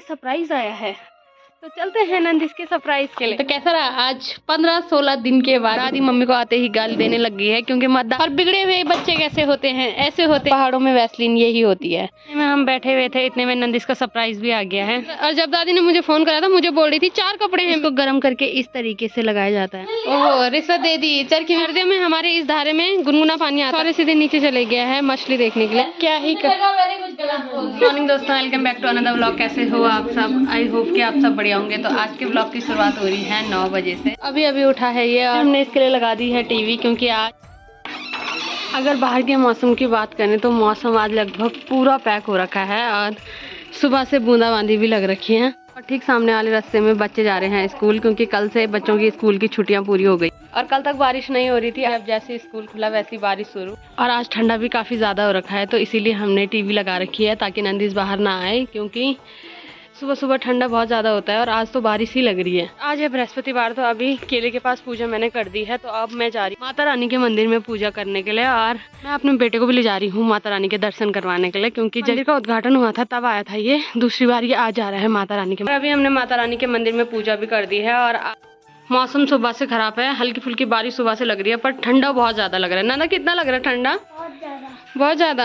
Surprise आया है, तो चलते हैं नंदिस के सरप्राइज के लिए। तो कैसा रहा आज 15-16 दिन के बाद दादी मम्मी को आते ही गाली देने लग गई है, क्योंकि और बिगड़े हुए बच्चे कैसे होते हैं, ऐसे होते पहाड़ों में वैसलीन यही होती है। हम बैठे हुए थे, इतने में नंदिस का सरप्राइज भी आ गया है। और जब दादी ने मुझे फोन करा था, मुझे बोल रही थी 4 कपड़े हैं, इसको गर्म करके इस तरीके से लगाया जाता है। ओह रिश्वत दे दी। चरखी सर्दियों में हमारे इस धारे में गुनगुना पानी आता है, सीधे नीचे चले गया है मछली देखने के लिए। क्या ही मॉर्निंग दोस्तों, welcome back to another vlog. कैसे हो आप सब? आई होप कि आप सब बढ़िया होंगे। तो आज के व्लॉग की शुरुआत हो रही है 9 बजे से। अभी उठा है ये, और हमने इसके लिए लगा दी है टीवी, क्योंकि आज अगर बाहर के मौसम की बात करें तो मौसम आज लगभग पूरा पैक हो रखा है, और सुबह से बूंदाबांदी भी लग रखी है। और ठीक सामने वाले रास्ते में बच्चे जा रहे हैं स्कूल, क्योंकि कल से बच्चों की स्कूल की छुट्टियां पूरी हो गई और कल तक बारिश नहीं हो रही थी। अब जैसे स्कूल खुला वैसी बारिश शुरू, और आज ठंडा भी काफ़ी ज़्यादा हो रखा है, तो इसीलिए हमने टीवी लगा रखी है ताकि नंदिस बाहर ना आए, क्योंकि सुबह सुबह ठंडा बहुत ज़्यादा होता है। और आज तो बारिश ही लग रही है। आज है बृहस्पतिवार, तो अभी केले के पास पूजा मैंने कर दी है, तो अब मैं जा रही हूँ माता रानी के मंदिर में पूजा करने के लिए। और मैं अपने बेटे को भी ले जा रही हूँ माता रानी के दर्शन करवाने के लिए, क्योंकि मंदिर का उद्घाटन हुआ था तब आया था ये, दूसरी बार ये आज जा रहा है माता रानी के। अभी हमने माता रानी के मंदिर में पूजा भी कर दी है। और मौसम सुबह से खराब है, हल्की फुल्की बारिश सुबह से लग रही है, पर ठंडा बहुत ज़्यादा लग रहा है। ना कितना लग रहा है ठंडा? बहुत ज़्यादा।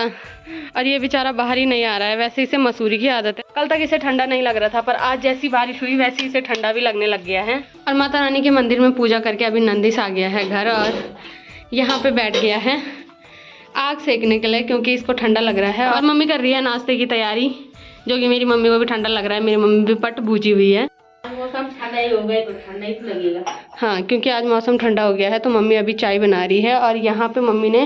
और ये बेचारा बाहर ही नहीं आ रहा है। वैसे इसे मसूरी की आदत है, कल तक इसे ठंडा नहीं लग रहा था, पर आज जैसी बारिश हुई वैसे इसे ठंडा भी लगने लग गया है। और माता रानी के मंदिर में पूजा करके अभी नंदिस आ गया है घर, और यहाँ पे बैठ गया है आग सेकने के लिए, क्योंकि इसको ठंडा लग रहा है। और मम्मी कर रही है नाश्ते की तैयारी, जो कि मेरी मम्मी को भी ठंडा लग रहा है। मेरी मम्मी भी पट भूजी हुई है। मौसम ठंडा ही हो गया तो ठंडा ही लगेगा। हाँ, क्योंकि आज मौसम ठंडा हो गया है, तो मम्मी अभी चाय बना रही है। और यहाँ पे मम्मी ने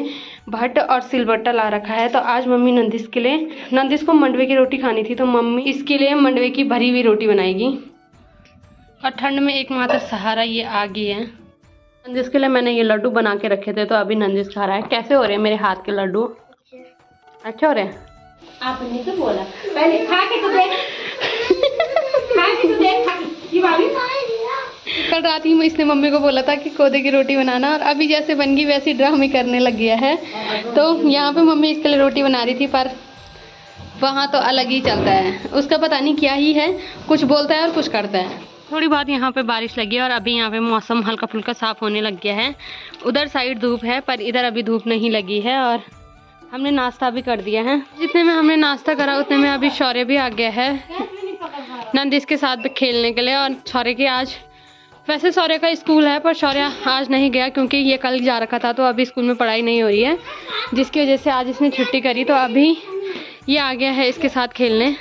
भट्ट और सिलबट्टा ला रखा है, तो आज मम्मी नंदिस के लिए, नंदिस को मंडवे की रोटी खानी थी, तो मम्मी इसके लिए मंडवे की भरी हुई रोटी बनाएगी। और ठंड में एकमात्र सहारा ये आग ही है। नंदिस के लिए मैंने ये लड्डू बना के रखे थे, तो अभी नंदिस खा रहा है। कैसे हो रहे हैं मेरे हाथ के लड्डू? अच्छे हो रहे हैं? आपने तो बोला पहले खा के तो देख, खा के तो देख। कल रात ही में इसने मम्मी को बोला था कि कोदे की रोटी बनाना, और अभी जैसे बन गई वैसी ड्रामे करने लग गया है। तो यहाँ पे मम्मी इसके लिए रोटी बना रही थी, पर वहाँ तो अलग ही चलता है उसका, पता नहीं क्या ही है, कुछ बोलता है और कुछ करता है। थोड़ी बहुत यहाँ पे बारिश लगी है, और अभी यहाँ पे मौसम हल्का फुल्का साफ होने लग गया है। उधर साइड धूप है, पर इधर अभी धूप नहीं लगी है। और हमने नाश्ता भी कर दिया है। जितने में हमने नाश्ता करा उतने में अभी शौर्य भी आ गया है नंदिस के साथ खेलने के लिए। और शौर्य की आज, वैसे शौर्य का स्कूल है, पर शौर्य आज नहीं गया, क्योंकि ये कल जा रखा था, तो अभी स्कूल में पढ़ाई नहीं हो रही है, जिसकी वजह से आज इसने छुट्टी करी। तो अभी ये आ गया है इसके साथ खेलने।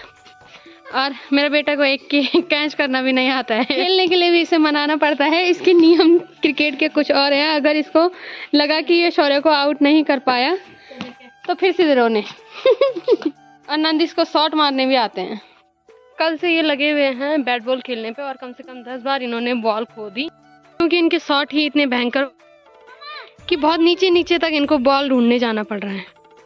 और मेरे बेटा को एक कैच करना भी नहीं आता है, खेलने के लिए भी इसे मनाना पड़ता है। इसके नियम क्रिकेट के कुछ और हैं। अगर इसको लगा कि ये शौर्य को आउट नहीं कर पाया तो फिर सीधे रोने और नंदिस को शॉट मारने भी आते हैं। कल से ये लगे हुए हैं बैट बॉल खेलने पे, और कम से कम 10 बार इन्होंने बॉल खो दी, क्योंकि इनके शॉट ही इतने भयंकर कि बहुत नीचे नीचे तक इनको बॉल ढूंढने जाना पड़ रहा है।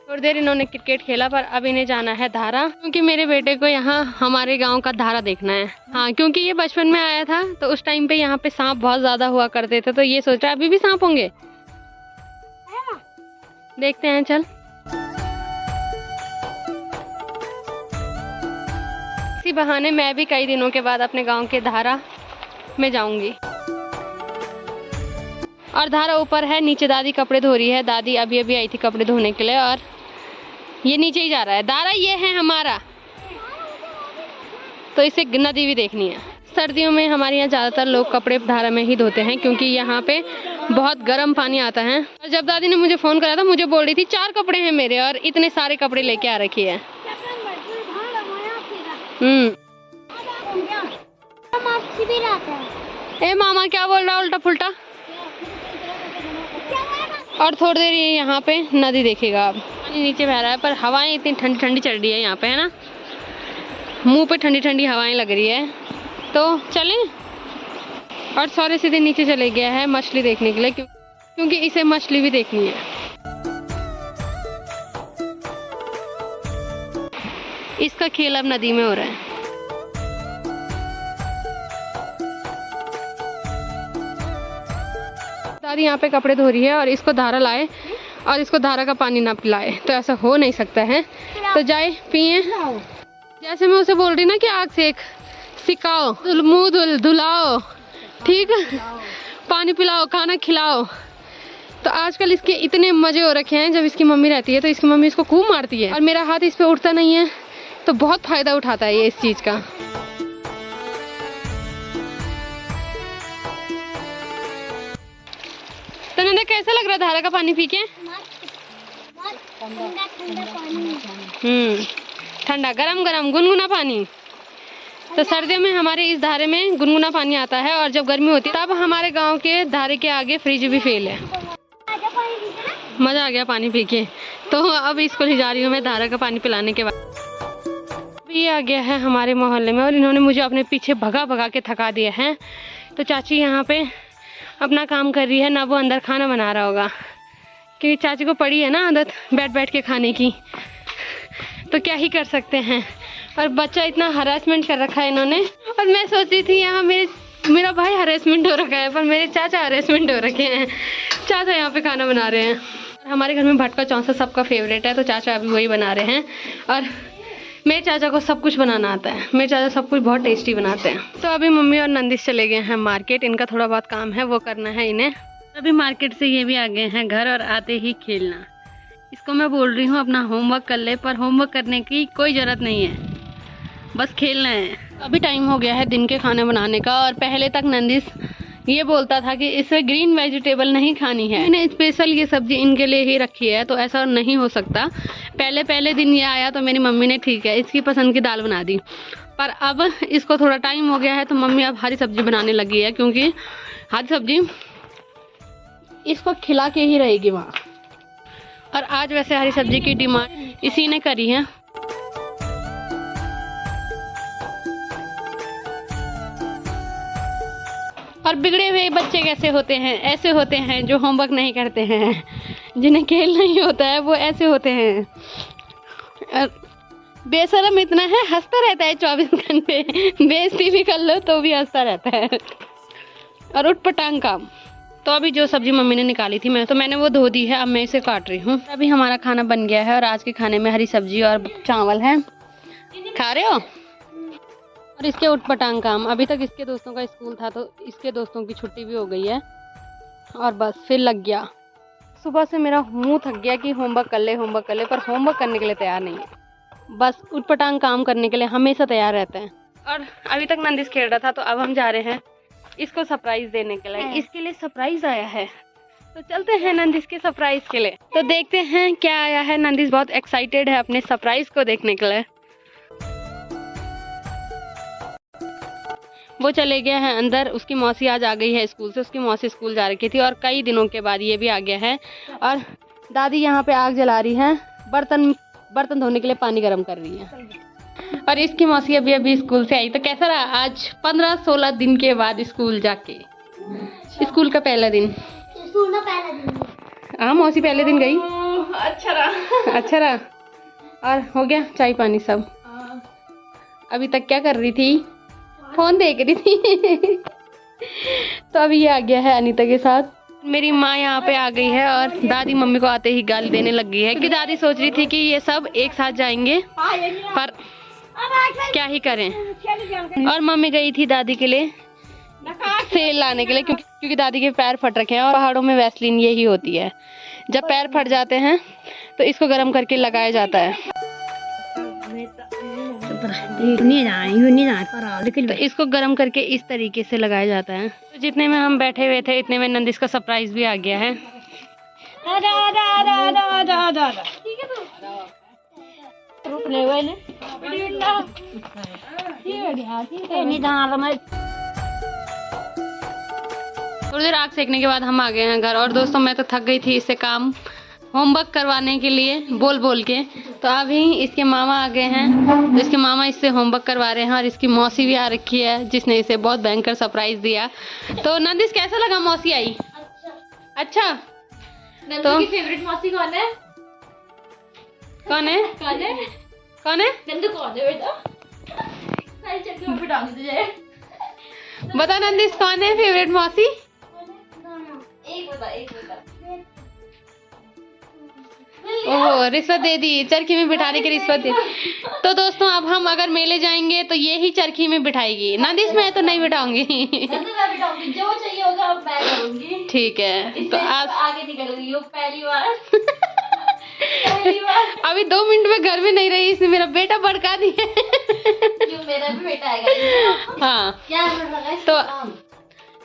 थोड़ी देर इन्होंने क्रिकेट खेला, पर अब इन्हें जाना है धारा, क्योंकि मेरे बेटे को यहाँ हमारे गांव का धारा देखना है। हाँ, क्योंकि ये बचपन में आया था, तो उस टाइम पे यहाँ पे सांप बहुत ज्यादा हुआ करते थे, तो ये सोच रहा है अभी भी सांप होंगे। देखते हैं, चल। इसी बहाने मैं भी कई दिनों के बाद अपने गांव के धारा में जाऊंगी। और धारा ऊपर है, नीचे दादी कपड़े धो रही है। दादी अभी आई थी कपड़े धोने के लिए, और ये नीचे ही जा रहा है। धारा ये है हमारा, तो इसे नदी भी देखनी है। सर्दियों में हमारे यहाँ ज़्यादातर लोग कपड़े धारा में ही धोते हैं, क्योंकि यहाँ पे बहुत गर्म पानी आता है। और जब दादी ने मुझे फ़ोन करा था, मुझे बोल रही थी 4 कपड़े हैं मेरे, और इतने सारे कपड़े लेके आ रखी है। ए मामा क्या बोल रहा उल्टा पुल्टा। और थोड़ी देर ये यहाँ पे नदी देखेगा। अब पानी नीचे बह रहा है, पर हवाएं इतनी ठंडी ठंडी चल रही है यहाँ पे, है ना, मुंह पे ठंडी ठंडी हवाएं लग रही है। तो चलें। और सौरे सीधे नीचे चले गया है मछली देखने के लिए, क्योंकि इसे मछली भी देखनी है। इसका खेल अब नदी में हो रहा है। दादी यहाँ पे कपड़े धो रही है, और इसको धारा लाए, और इसको धारा का पानी ना पिलाए, तो ऐसा हो नहीं सकता है। तो जाए पिए। जैसे मैं उसे बोल रही ना कि आग सेक, सिखाओ, मुंह धुलाओ, ठीक है, पानी पिलाओ, खाना खिलाओ। तो आजकल इसके इतने मजे हो रखे हैं, जब इसकी मम्मी रहती है तो इसकी मम्मी इसको खूब मारती है और मेरा हाथ इस पे उठता नहीं है, तो बहुत फायदा उठाता है ये इस चीज का। तो नंदा कैसा लग रहा धारा का पानी पी के? ठंडा गरम गरम गुनगुना पानी। तो सर्दियों में हमारे इस धारे में गुनगुना पानी आता है और जब गर्मी होती है तब हमारे गांव के धारे के आगे फ्रिज भी फेल है। मजा आ गया पानी पी के। तो अब इसको ले जा रही हूँ मैं धारा का पानी पिलाने के बाद। ये आ गया है हमारे मोहल्ले में और इन्होंने मुझे अपने पीछे भगा भगा के थका दिया है। तो चाची यहाँ पे अपना काम कर रही है, ना वो अंदर खाना बना रहा होगा क्योंकि चाची को पड़ी है ना आदत बैठ बैठ के खाने की, तो क्या ही कर सकते हैं। और बच्चा इतना हरासमेंट कर रखा है इन्होंने। और मैं सोच रही थी यहाँ मेरा भाई हरासमेंट हो रखा है, पर मेरे चाचा हरासमेंट हो रखे हैं। चाचा यहाँ पे खाना बना रहे हैं। हमारे घर में भटका चौंसा सबका फेवरेट है, तो चाचा अभी वही बना रहे हैं। और मेरे चाचा को सब कुछ बनाना आता है, मेरे चाचा सब कुछ बहुत टेस्टी बनाते हैं। तो अभी मम्मी और नंदिश चले गए हैं मार्केट, इनका थोड़ा बहुत काम है वो करना है इन्हें। अभी मार्केट से ये भी आ गए हैं घर और आते ही खेलना। इसको मैं बोल रही हूँ अपना होमवर्क कर ले, पर होमवर्क करने की कोई ज़रूरत नहीं है, बस खेलना है। अभी टाइम हो गया है दिन के खाने बनाने का और पहले तक नंदिश ये बोलता था कि इसे ग्रीन वेजिटेबल नहीं खानी है। मैंने स्पेशल ये सब्जी इनके लिए ही रखी है, तो ऐसा नहीं हो सकता। पहले दिन ये आया तो मेरी मम्मी ने ठीक है इसकी पसंद की दाल बना दी, पर अब इसको थोड़ा टाइम हो गया है तो मम्मी अब हरी सब्जी बनाने लगी है, क्योंकि हरी सब्जी इसको खिला के ही रहेगी वहाँ। और आज वैसे हरी सब्जी की डिमांड इसी ने करी है। और बिगड़े हुए बच्चे कैसे होते हैं? ऐसे होते हैं जो होमवर्क नहीं करते हैं, जिन्हें खेल नहीं होता है, वो ऐसे होते हैं। बेशरम इतना है, हंसता रहता है 24 घंटे, बेइज्जती भी कर लो तो भी हंसता रहता है और उठपटांग काम। तो अभी जो सब्जी मम्मी ने निकाली थी मैंने वो धो दी है, अब मैं इसे काट रही हूँ। अभी हमारा खाना बन गया है और आज के खाने में हरी सब्जी और चावल है। खा रहे हो? और इसके उठपटांग काम। अभी तक इसके दोस्तों का स्कूल था तो इसके दोस्तों की छुट्टी भी हो गई है और बस फिर लग गया। सुबह से मेरा मुंह थक गया कि होमवर्क कर ले, पर होमवर्क करने के लिए तैयार नहीं है। बस उठपटांग काम करने के लिए हमेशा तैयार रहते हैं। और अभी तक नंदिश खेल रहा था, तो अब हम जा रहे हैं इसको सरप्राइज देने के लिए। इसके लिए सरप्राइज आया है, तो चलते हैं नंदिश के सरप्राइज के लिए। तो देखते हैं क्या आया है। नंदिश बहुत एक्साइटेड है अपने सरप्राइज को देखने के लिए। वो चले गया है अंदर। उसकी मौसी आज आ गई है स्कूल से, उसकी मौसी स्कूल जा रखी थी और कई दिनों के बाद ये भी आ गया है। और दादी यहाँ पे आग जला रही है, बर्तन धोने के लिए पानी गर्म कर रही है। और इसकी मौसी अभी स्कूल से आई। तो कैसा रहा आज 15-16 दिन के बाद स्कूल जाके? स्कूल का पहला दिन। हाँ, मौसी पहले दिन गई। अच्छा रहा। और हो गया चाय पानी सब? अभी तक क्या कर रही थी? फोन देख रही थी। तो अभी ये आ गया है अनीता के साथ। मेरी माँ यहाँ पे आ गई है और दादी मम्मी को आते ही गाली देने लग गई है कि दादी सोच रही थी कि ये सब एक साथ जाएंगे, पर क्या ही करें। और मम्मी गई थी दादी के लिए सेल लाने के लिए, क्योंकि दादी के पैर फट रखे हैं और पहाड़ों में वैसलीन यही होती है, जब पैर फट जाते हैं तो इसको गर्म करके लगाया जाता है। तो इसको गर्म करके इस तरीके से लगाया जाता है। तो जितने में हम बैठे हुए थे इतने में नंदिश का सरप्राइज भी आ गया है। थोड़ी देर आग सेकने के बाद हम आ गए हैं घर। और दोस्तों मैं तो थक गई थी इससे काम होमवर्क करवाने के लिए बोल के। तो अभी इसके मामा आ गए हैं, तो इसके मामा इससे होमवर्क करवा रहे हैं और इसकी मौसी भी आ रखी है जिसने इसे बहुत भयंकर सरप्राइज दिया। तो नंदिश कैसा लगा मौसी आई? अच्छा। तो की फेवरेट मौसी कौन है? कौन है नंदू? कौन है बेटा? बता नंदिश, कौन है फेवरेट मौसी? एक बता। ओह रिश्वत दे दी, चरखी में बिठाने की रिश्वत दे। तो दोस्तों अब हम अगर मेले जाएंगे तो ये ही चरखी में बिठाएगी। नंदिस मैं तो नहीं बिठाऊंगी। जो चाहिए होगा मैं करूंगी। ठीक है तो आप आगे निकलूंगी पहली बार। अभी 2 मिनट में घर में नहीं रही, इसने मेरा बेटा भड़का दिया। क्यों, मेरा भी बेटा आएगा। हाँ क्या तो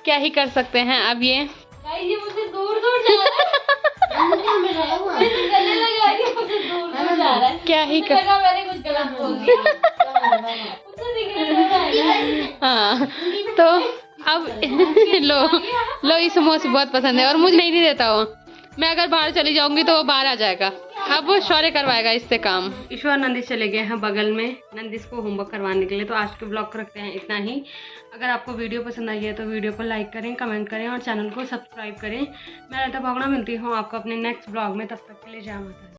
क्या ही कर सकते हैं अब ये मुझे दूर दूर जा रहा है। गले लगा के मुझे दूर दूर जा रहा है। क्या ही कर मैंने कुछ गलत बोल दिया। हाँ तो अब लो इस समोसे बहुत पसंद है और मुझे नहीं देता वो। मैं अगर बाहर चली जाऊंगी तो वो बाहर आ जाएगा। अब वो शौर्य करवाएगा इससे काम। ईश्वर नंदिस चले गए हैं बगल में नंदिस को होमवर्क करवाने के लिए। तो आज के ब्लॉग को रखते हैं इतना ही। अगर आपको वीडियो पसंद आई है तो वीडियो को लाइक करें, कमेंट करें और चैनल को सब्सक्राइब करें। मैं लता भावना मिलती हूँ आपको अपने नेक्स्ट ब्लॉग में। तब तक के लिए जय माता दी।